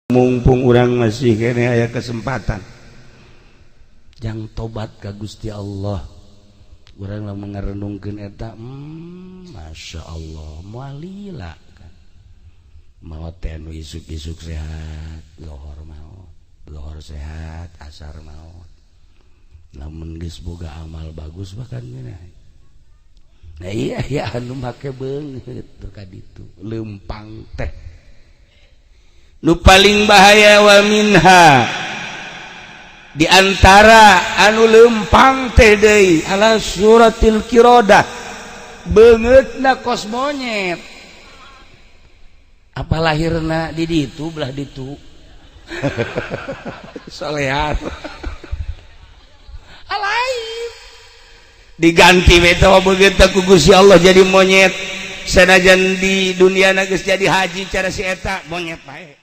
mumpung urang masih kene aya kesempatan jang tobat ka Gusti Allah urang lamun ngarenungkeun eta masya Allah moal lila kan maot teh anu isuk-isuk sehat lohor maot lohor sehat asar maot lamun geus boga amal bagus bahkan geuna nah iya ya anu make beungeut tuh ka ditu leumpang teh nu paling bahaya wa minha di antara anu leumpang teh deui ala suratil qirodah beungeutna kos monyet apa lahirna di ditu belah ditu solehan alain diganti we teh beungeutna ku Gusti Allah jadi monyet sanajan di dunia geus jadi haji cara si eta monyet bae